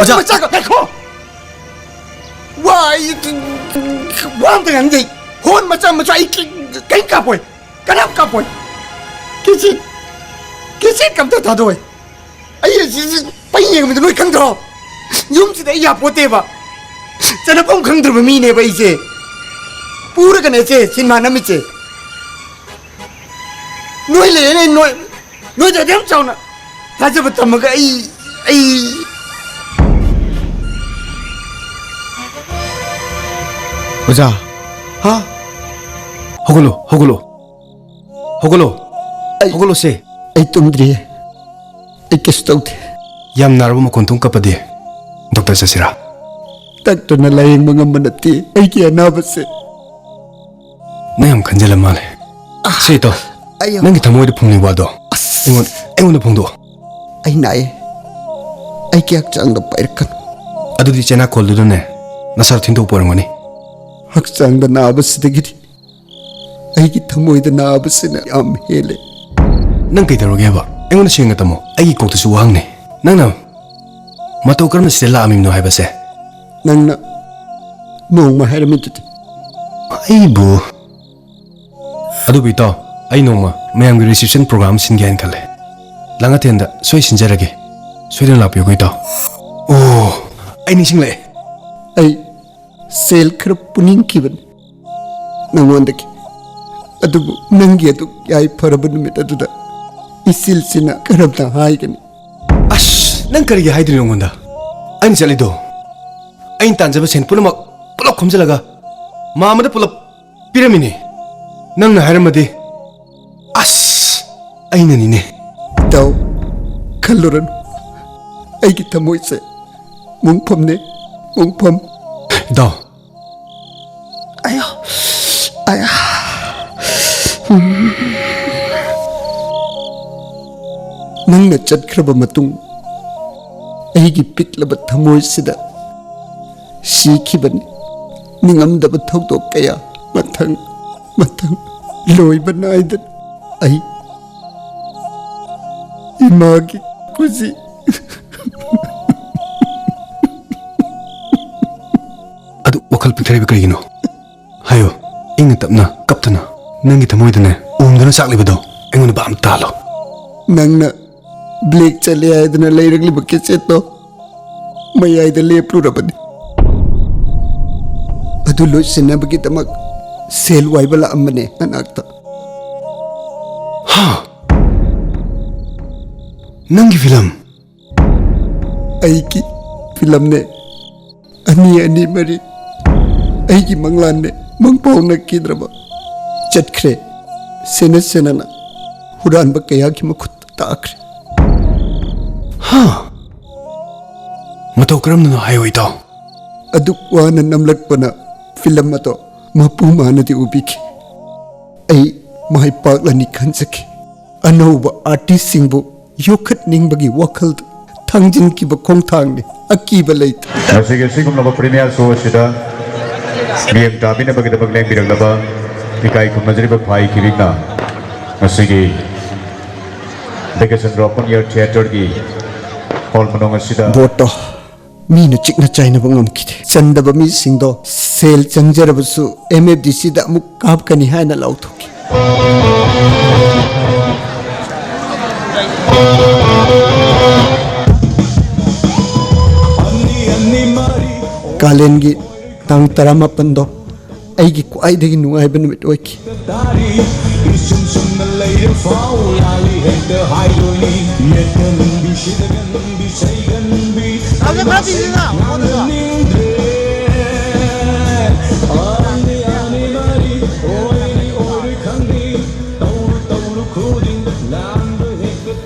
오자. 맞자가 내코. 와이 왕등한데 혼 맞자 이 깽까 보이. 까납까 보이. 기시 감도 다도이. 아이 진짜 빠이냐면 너희 강들어. 용지대 야 보대봐. 저는 뽕 강들어 미네 봐 이제. पूरा करने से सिनेमा न मिचे नोई ले ने नोई जब हम चाहो ना ताजे बता मगर आई 오자. हाँ 호글로 씨. आई तुम द्रिये आई किस तो थे 얌 나르고 먹고 돈 갚아디. 독터 자시라. तक तो न लायंग मंगम बनती आई क्या ना बसे 나ям 간절한 말해. 세이도. 아유. nangi tamo이도 풍리 와도. 앵원도 풍도. आई नाए आई क्या चांग द पैर कन 아두디 제나 콜드도네. 나사로 틴도 보는 거니. हक्चांग द ना बस दिगिरी आई की थमोई द ना बस न आम हेले ꯅꯪ ꯀꯩꯗꯧꯔꯒꯦ ꯍꯥꯏꯕ ꯑꯩꯉꯣꯟꯗ ꯁꯦꯡꯅ ꯇꯝꯃꯣ ꯑꯩꯒꯤ ꯀꯣꯛꯇꯁꯨ ꯋꯥꯍꯪꯅꯦ ꯅꯪꯅ ꯃꯇꯧ ꯀꯔꯝꯅ ꯁꯤꯗ ꯂꯥꯛꯑꯝꯃꯤꯕꯅꯣ ꯍꯥꯏꯕꯁꯦ नंगना नोंमा हैरमितुति ꯑꯩꯕꯨ ꯑꯗꯨꯕꯨ ꯏꯇꯥꯎ ꯑꯩ ꯅꯣꯡꯃ ꯃꯌꯥꯝꯒꯤ ꯔꯤꯁꯦꯞꯁꯟ ꯄ꯭ꯔꯣꯒ꯭ꯔꯥꯝ ꯁꯤꯟꯒꯦ ꯍꯥꯏꯅ ꯈꯜꯂꯦ ꯂꯥꯡꯉꯊꯦꯟꯗ ꯁꯣꯏ ꯁꯤꯟꯖꯔꯒꯦ ꯁꯣꯏꯗꯅ ꯂꯥꯛꯄꯤꯌꯨꯀꯣ ꯏꯇꯥꯎ ꯑꯣ ꯑꯩ ꯅꯤꯡꯁꯤꯡꯂꯛꯑꯦ आई सेल खर पुनिंग किबन नंगोंदकी अदुबु नंगी अदु याई फरब नुमित अदुदा इसिल सिना करबता हाइगनी ꯑꯁ ꯅꯪ ꯀꯔꯤꯒꯤ ꯍꯥꯏꯗꯣꯏꯅꯣ ꯑꯩꯉꯣꯟꯗ ꯑꯩꯅ ꯆꯠꯂꯤꯗꯣ ꯑꯩꯅ ꯇꯥꯟꯖꯕ ꯁꯦꯟ ꯄꯨꯝꯅꯃꯛ ꯄꯨꯂꯞ ꯈꯣꯝꯖꯤꯜꯂꯒ ꯃꯥ ꯑꯃꯗ ꯄꯨꯂꯞ ꯄꯤꯔꯝꯃꯤꯅꯤ ꯅꯪꯅ ꯍꯥꯏꯔꯝꯃꯗꯤ ꯑꯁ ꯑꯩꯅꯅꯤꯅꯦ ताऊ खल्लोरन आई की थमोई से मुंगफमने मुंगफम ꯏꯇꯥꯎ आया आया नंगना चटखरब मतुंग अहिगी पिकलब थमोइसिदा सीखिबन निंगमदब थौदो कया मथंग मथंग लोइब नाइदन आई इमागी कुजी ꯑꯗꯨ ꯋꯥꯈꯜ ꯄꯤꯛꯊꯔꯤꯕ ꯀꯔꯤꯒꯤꯅꯣ ꯍꯥꯏꯌꯣ ꯏꯪꯅ ꯇꯞꯅ ꯀꯞꯇꯅ ꯅꯪꯒꯤ ꯊꯃꯣꯏꯗꯅꯦ ꯎꯝꯗꯨꯅ ꯆꯥꯛꯂꯤꯕꯗꯣ ꯑꯩꯉꯣꯟꯗ ꯕꯥꯝ ꯇꯥꯜꯂꯣ नंगना ब्लैक चले आयदना लेरगली बके चेतो मयाइदा लेप्लुरबनी अदु लोइसिनबगी दमक सेल वाइबला अम्मने अनाक्ता 하 नंगी फिल्म अईकी फिल्म ने अनि अनि मरी अईकी मंगलान ने मंगपाउन किद्रबा चटखरे सेना सेना हुरान बकया की मखुत ताखरे 하 मतौ करमनो हायो इताव अदुक वाना नमलकपना फिल्म मतो मपु मानदी उबिकी अई माई पागलनी खंजकी अनौब आर्टिस्ट सिंबु योखत निंगबगी वखल थांजिन की बखोंगथांगने अकीब लैत Masih sigumlaba premier show sida miyam tabina bagi dabak leng biraglaba tikai kumajari ba phai kirina masigi vacation open year theater gi hall manong sida बोटो menu चिकना चाइना बंगम किथे चंदब मी सिंगदो सेल चंजरबसु एमएफडीसी दा मुक काप कनी हायना लाउथोकी कालेनगी तांग तरामापंदो अईगी क्वाइदगी नुआइब नुमित ओइकी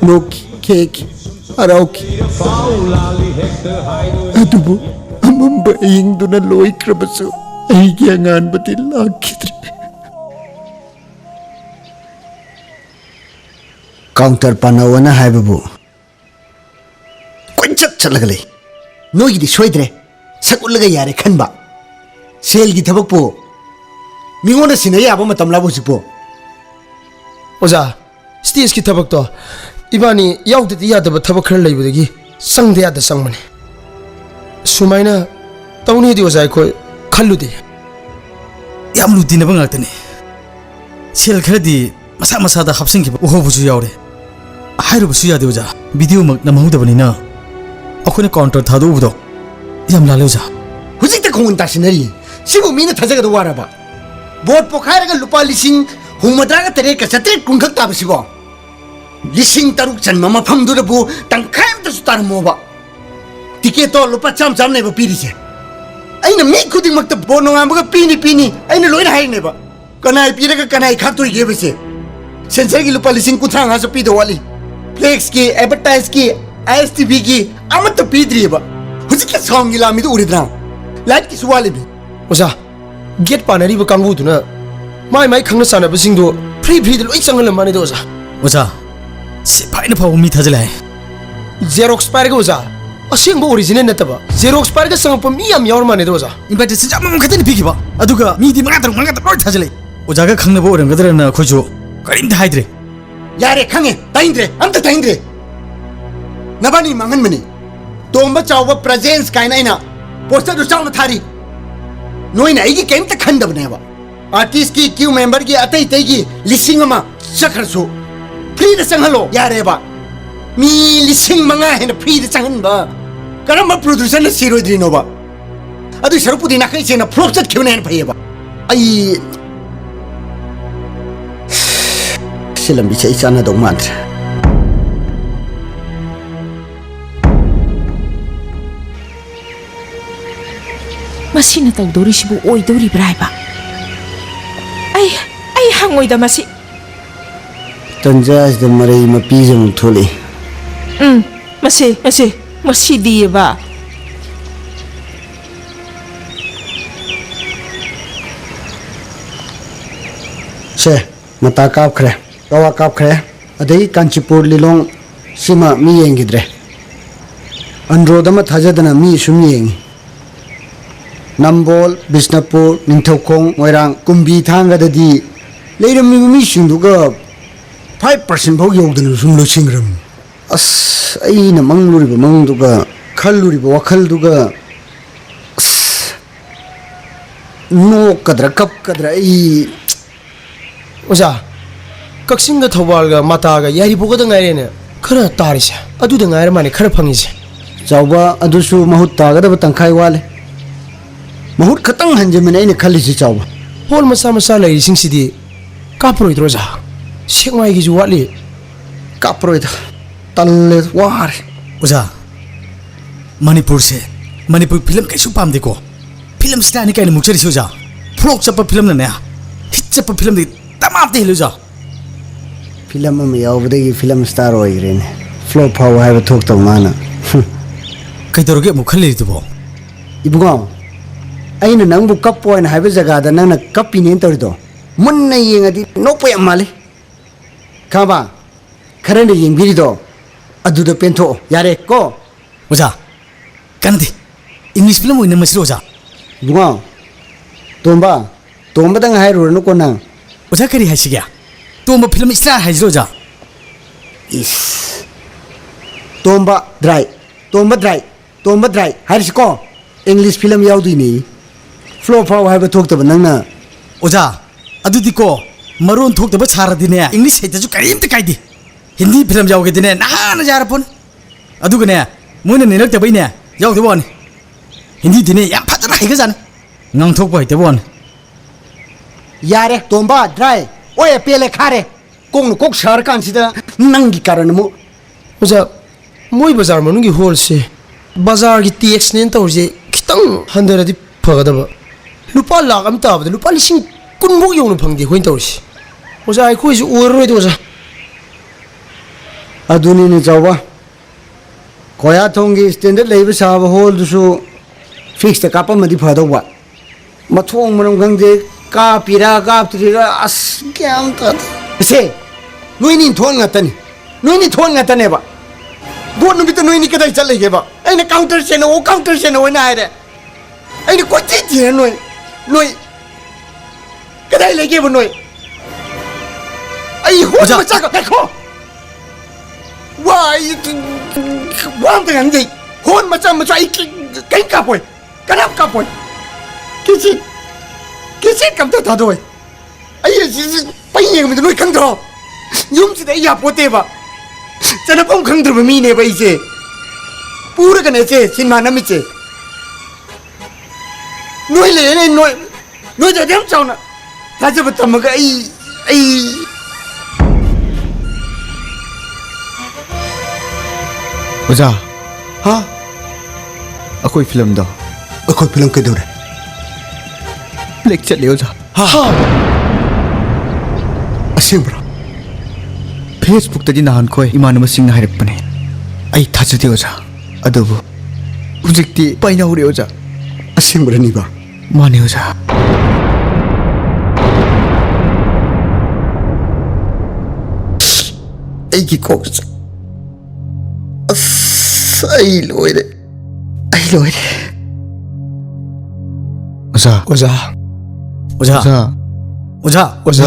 नोकी केकी अराउकी अदुबु अमंब इंगदुना लोइक्रबसु अईगी अंगानबति लाखिद्रे counter पानावना हाइबबु कोंचक चलगले नोगिदी सोइद्रे सकुलगा यारे खनबा सेलगी थबकपो मिंगोना सिने याबो मतम लाबो सिपो ओजा स्टेज की थबक तो इबानी याउदती यादब थबक खर लेबदगी संगदे याद संगमने सुमाइना तौनी दी ओजा को खल्लुदी याम लुदी नबंग आतने सेल खरदी मसा मसा दा हापसिंग की ओहो बुजु यावरे हाइरो बुसु यादे ओजा वीडियो मग नमहुदबनिना अखोने काउंटर थादो उबदो याम लाले ओजा हुजिक खोन तासिनरी सिबु मीना थजगद वाराबा बोट पोखारगा लुपा लिसिंग हुमद्रागा तरे का सत्रे कुंखक ताबसिबो लिसिंग तरुक चन मफम दुरबु तंखाय तसु तारमोबा टिकेट तो लुपा चाम चाम नेबा पीरिसे अइना मी खुदिंग मक्ता बोनो आमगा पीनी पीनी अइना लोइन हाइनेबा कनाय पीरगा कनाय खातोय गेबसे सेंसर की लुपा लिसिंग कुथांग हासो पीदो वाली फ्लेक्स की एडवर्टाइज की आईएसटीवी की अमत पीद्रिबा हुजिक सॉन्ग गिला मी उरिद्रा लाइट की सुवाले भी ओजा गेट पानरी कांगूदुना माई माई खंगना सानबसिंग दो फ्री फ्री लोई चंगल माने दो ओजा ओजा सिपाइन फाव मी थजलाय जेरोक्स पारगा ओजा असेंग ओरिजिनल नतबा जेरोक्स पारगा संगप मी याम यावर माने दो ओजा इन्विटेशन जाम खतनि पिखिबा अदुगा मीदी मगा लोय थजले ओजागा खंगनबो ओरंगदरना खोजो करिम हाइद्रे यारे खंगे ताइंद्रे अमत ताइंद्रे नबानी मंगन मनी तोंबा चावबा प्रेजेंस काइना पोस्टर दु चावना थारी नोइना आइगी केमत खंदबनेबा आर्टिस्ट की क्यू मेंबर की अतई तईगी लिसिंग अमा सखरसु फ्री द संगलो यारेबा मी लिसिंग मंगा हेन फ्री द संगनबा करम प्रोड्यूसर न सिरोद्रिनोबा अदु सरपुदी नाखै सेना फ्लॉप चट खिवने हेन फैयबा आई सिलम बिचै चाना दो मात्र मसीना तौदोरिसिबु ओइदोरिब्रा हाइबा आई हंगोइदा मसी तंजाज द मरै मपीजम थोले मसी दिएबा से मता कापखरे कवा कापखरे अदई कांचीपुर लिलोंग सिमा मी येंगिद्रे अनरोदमा थाजदना मी सुम येंगी नंबोल बिष्णुपुर निंथौखोंग मोइरांग कुंबी थांगददी लेरमी मिसिंदुगा 5% भाव यौदन सुम लोसिंग्रम अस अइना मंगलुरिबा मंगदुगा खल्लुरिबा वखलदुगा नोकद्रा कपकद्रा ई ओजा कक्सिंग द थौबालगा मातागा यारिबोगदा ngairene खरा तारिसे अदुदा ngair माने खरा फंगिसे चावबा अदुसु बहुत तागदबा तंखाय वाले बहुत खतंग हंजमिन अइना खल्लिसि चावबा होल मसा मसा लैरिसिंग सिदी काप्रोइद्रोजा सेंगवाई गिजु वाली काप्रोइदा तल्ले वारे ओजा मणिपुर से मणिपुर फिल्म कैसु पाम देखो फिल्म स्टार ने कैन मुक्चरी सोजा फ्लॉप चप फिल्म ने हिट चप फिल्म दे तमाम दे लुजा फिल्म में यावदगी फिल्म स्टार होइरेने फ्लॉप हाउ हाइब थोक त माना कैदरोगे मुखले दिबो इबुगा अइना नंगबु कप पॉइंट हाइब जगह दा नंगना कपिने तोरिदो मुन्ना येंगदी नोपय माले खाबा खरने येंगिरिदो अदुदा पेंथो यारे को ओजा कनदे इंग्लिश फिल्म ओइना मसरो ओजा बुगा तोंबा दंग हाइरोनो को नंग ओजा करी हासिग्या तोंबा फिल्म स्टार हाइजरो ओजा इस तोंबा ड्राई हाइरसिको इंग्लिश फिल्म यावदुइनी फ्लॉप हाउ हाइब थोक तब नंगना ओजा अदुदी को मरोन थोक तब छारदिने इंग्लिश हेतजु करीम ते काइदे हिंदी फिल्म जाओगे दिने नहान जारपन अदुगने मोइना नेलक तबैने यावदबोन हिंदी दिने या फजना हाइगा जाने ngangthok bai te bon यारे तोंबा ड्राई ओए पेले खारे कोंग कोक शहर कान सिदा नंगी कारण मो ओजा मोई बाजार मनुगी होल से बाजार की टैक्स ने तौजे खितंग हंदरदि फगदबा लुपा लाख अम ताबदा लुपा लिसिंग कुनबो यौन फंगदि होइन तौरसि ओजा आइखोइजु ओररोइ दोजा अदुनी ने जावा कोया थोंगी स्टैंडर्ड लेब साब होल दुसु फिक्स त कापा मदि फदौवा मथोंग मनम गंगे का पिरा का त्रिरा अस क्याम त से नोइनी थोन ngатani बा बोन नुबित नोइनी कदाइ चलेगे बा अइने काउंटर से नो ना आरे अइने कोची थिए नोइ कदाइ लेगे बो नोइ आई हो मचा का देखो वाई वाम त गंजे ꯍꯣꯟ ꯃꯆꯥ ꯃꯆꯥ ꯑꯩ ꯀꯩꯝ ꯀꯥꯞꯄꯣꯏ ꯀꯅꯥꯝ ꯀꯥꯞꯄꯣꯏ ꯀꯦꯁꯦꯠ ꯀꯝꯇ ꯊꯥꯗꯣꯏ ꯑꯩ ꯑꯁꯤ ꯄꯩ ꯌꯦꯡꯕꯗ ꯅꯣꯏ ꯈꯪꯗ꯭ꯔꯣ ꯌꯨꯝꯁꯤꯗ ꯑꯩ ꯌꯥꯄꯣꯠꯇꯦꯕ ꯆꯅꯐꯝ ꯈꯪꯗ꯭ꯔꯕ ꯃꯤꯅꯦꯕ ꯑꯩꯁꯦ ꯄꯨꯔꯒꯅꯦ ꯆꯦ ꯁꯤꯟꯃꯥ ꯅꯝꯃꯤꯁꯦ ꯅꯣꯏ ꯂꯩꯔꯦꯅꯦ ꯅꯣꯏꯗ ꯑꯗꯨꯝ ꯆꯥꯎꯅ ꯊꯥꯖꯕ ꯊꯝꯃꯒ ꯑꯩ ꯑꯣꯖꯥ ꯍꯥ ꯑꯩꯈꯣꯏ ꯐꯤꯂꯝꯗꯣ ꯑꯩꯈꯣꯏ ꯐꯤꯂꯝ ꯀꯩꯗꯧꯔꯦ ꯕ꯭ꯂꯦꯛ ꯆꯠꯂꯦ ꯑꯣꯖꯥ ꯑꯁꯦꯡꯕ꯭ꯔꯣ ꯐꯦꯁꯕꯨꯛꯇꯗꯤ ꯅꯍꯥꯟꯈꯣꯏ ꯏꯃꯥꯟꯅꯕꯁꯤꯡꯅ ꯍꯥꯏꯔꯛꯄꯅꯦ ꯑꯩ ꯊꯥꯖꯗꯦ ꯑꯣꯖꯥ ꯑꯗꯨꯕꯨ ꯍꯧꯖꯤꯛꯇꯤ ꯄꯥꯏꯅꯍꯧꯔꯦ ꯑꯣꯖꯥ ꯑꯁꯦꯡꯕꯔꯅꯤꯕ ꯃꯥꯅꯦ ꯑꯣꯖꯥ ꯑꯩꯒꯤ ꯀꯣꯛꯁꯦ ꯑꯁ ꯑꯩ ꯂꯣꯏꯔꯦ ꯑꯣꯖꯥ ꯑꯣꯖꯥ ꯑꯣꯖꯥ ꯑꯣꯖꯥ ꯑꯣꯖꯥ